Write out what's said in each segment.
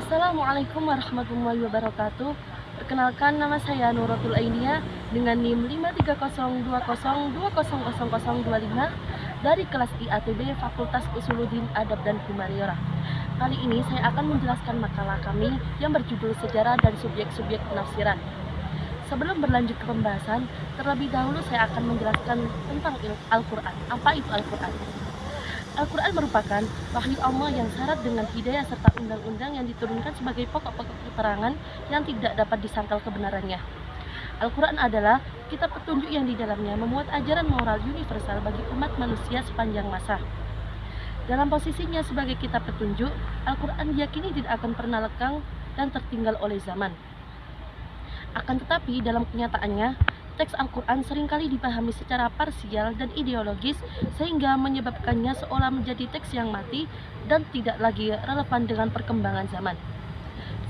Assalamualaikum warahmatullahi wabarakatuh. Perkenalkan, nama saya Nuratul Ainia dengan NIM 53020200025 dari kelas IATB Fakultas Usuluddin Adab dan Humaniora. Kali ini saya akan menjelaskan makalah kami yang berjudul Sejarah dan Subjek-Subjek Penafsiran. Sebelum berlanjut ke pembahasan, terlebih dahulu saya akan menjelaskan tentang Al-Quran. Apa itu Al-Quran? Al-Quran merupakan wahyu Allah yang syarat dengan hidayah serta undang-undang yang diturunkan sebagai pokok-pokok keterangan yang tidak dapat disangkal kebenarannya. Al-Quran adalah kitab petunjuk yang di dalamnya memuat ajaran moral universal bagi umat manusia sepanjang masa. Dalam posisinya sebagai kitab petunjuk, Al-Quran diyakini tidak akan pernah lekang dan tertinggal oleh zaman. Akan tetapi dalam kenyataannya, teks Al-Quran seringkali dipahami secara parsial dan ideologis sehingga menyebabkannya seolah menjadi teks yang mati dan tidak lagi relevan dengan perkembangan zaman.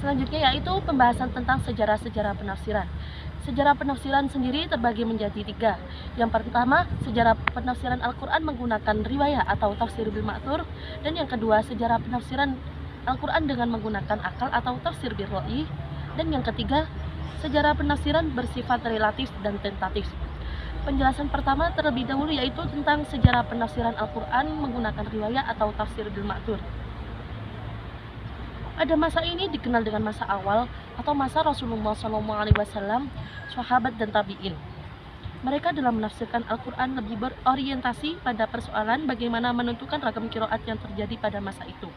Selanjutnya yaitu pembahasan tentang sejarah-sejarah penafsiran. Sejarah penafsiran sendiri terbagi menjadi tiga. Yang pertama, sejarah penafsiran Al-Quran menggunakan riwayah atau tafsir bil ma'thur, dan yang kedua, sejarah penafsiran Al-Quran dengan menggunakan akal atau tafsir bil ra'yi, dan yang ketiga, sejarah penafsiran bersifat relatif dan tentatif. Penjelasan pertama terlebih dahulu yaitu tentang sejarah penafsiran Al-Quran menggunakan riwayah atau tafsir bil ma'thur. Pada masa ini dikenal dengan masa awal atau masa Rasulullah SAW, sahabat dan tabi'in. Mereka dalam menafsirkan Al-Quran lebih berorientasi pada persoalan bagaimana menentukan ragam qiraat yang terjadi pada masa itu.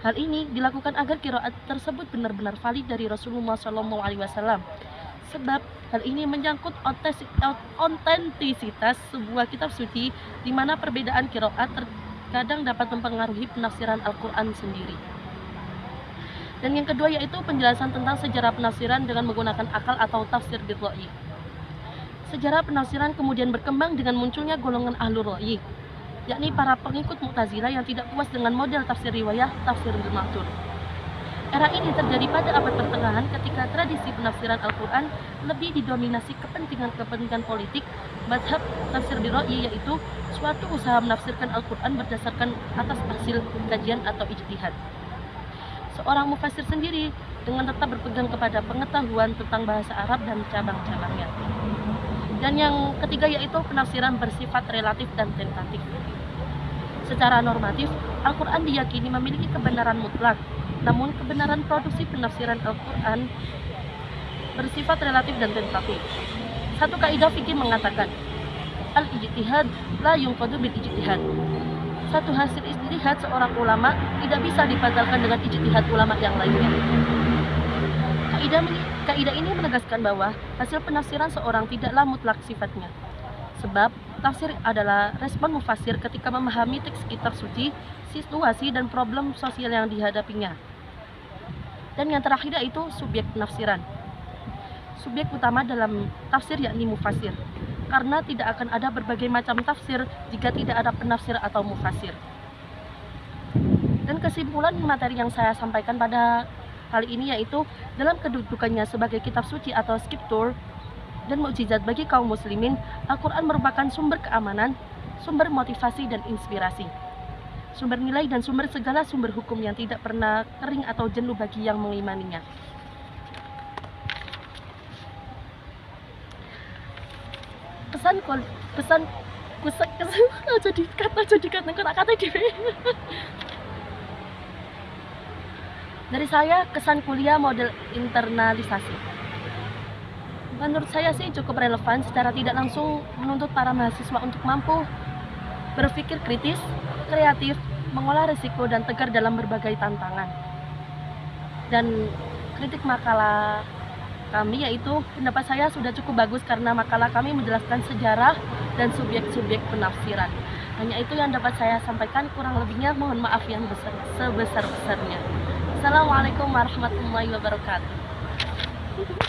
Hal ini dilakukan agar qiraat tersebut benar-benar valid dari Rasulullah SAW. Sebab hal ini menyangkut otentisitas sebuah kitab suci, di mana perbedaan qiraat terkadang dapat mempengaruhi penafsiran Al-Quran sendiri. Dan yang kedua yaitu penjelasan tentang sejarah penafsiran dengan menggunakan akal atau tafsir bil ra'yi. Sejarah penafsiran kemudian berkembang dengan munculnya golongan ahlul ra'yi, yakni para pengikut Mu'tazilah yang tidak puas dengan model tafsir riwayah, tafsir bil ma'thur. Era ini terjadi pada abad pertengahan ketika tradisi penafsiran Al-Quran lebih didominasi kepentingan politik. Mazhab tafsir bil ra'yi yaitu suatu usaha menafsirkan Al-Quran berdasarkan atas hasil kajian atau ijtihad seorang mufassir sendiri dengan tetap berpegang kepada pengetahuan tentang bahasa Arab dan cabang-cabangnya. Dan yang ketiga yaitu penafsiran bersifat relatif dan tentatif. Secara normatif, Al-Quran diyakini memiliki kebenaran mutlak, namun kebenaran produksi penafsiran Al-Quran bersifat relatif dan tentatif. Satu kaidah fikih mengatakan, al-ijtihad la yunqadu bil ijtihad. Satu hasil ijtihad seorang ulama tidak bisa dibatalkan dengan ijtihad ulama yang lainnya. Kaidah ini menegaskan bahwa hasil penafsiran seorang tidaklah mutlak sifatnya. Sebab tafsir adalah respon mufassir ketika memahami teks kitab suci, situasi dan problem sosial yang dihadapinya. Dan yang terakhir yaitu subjek penafsiran. Subjek utama dalam tafsir yakni mufassir, karena tidak akan ada berbagai macam tafsir jika tidak ada penafsir atau mufassir. Dan kesimpulan materi yang saya sampaikan pada kali ini yaitu dalam kedudukannya sebagai kitab suci atau scripture dan mukjizat bagi kaum muslimin, Al-Quran merupakan sumber keamanan, sumber motivasi dan inspirasi, sumber nilai dan sumber segala sumber hukum yang tidak pernah kering atau jenuh bagi yang mengimaninya. Dari saya, kesan kuliah model internalisasi. Menurut saya sih cukup relevan, secara tidak langsung menuntut para mahasiswa untuk mampu berpikir kritis, kreatif, mengolah risiko dan tegar dalam berbagai tantangan. Dan kritik makalah kami yaitu pendapat saya sudah cukup bagus karena makalah kami menjelaskan sejarah dan subjek-subjek penafsiran. Hanya itu yang dapat saya sampaikan, kurang lebihnya mohon maaf yang sebesar-besarnya. Assalamualaikum warahmatullahi wabarakatuh.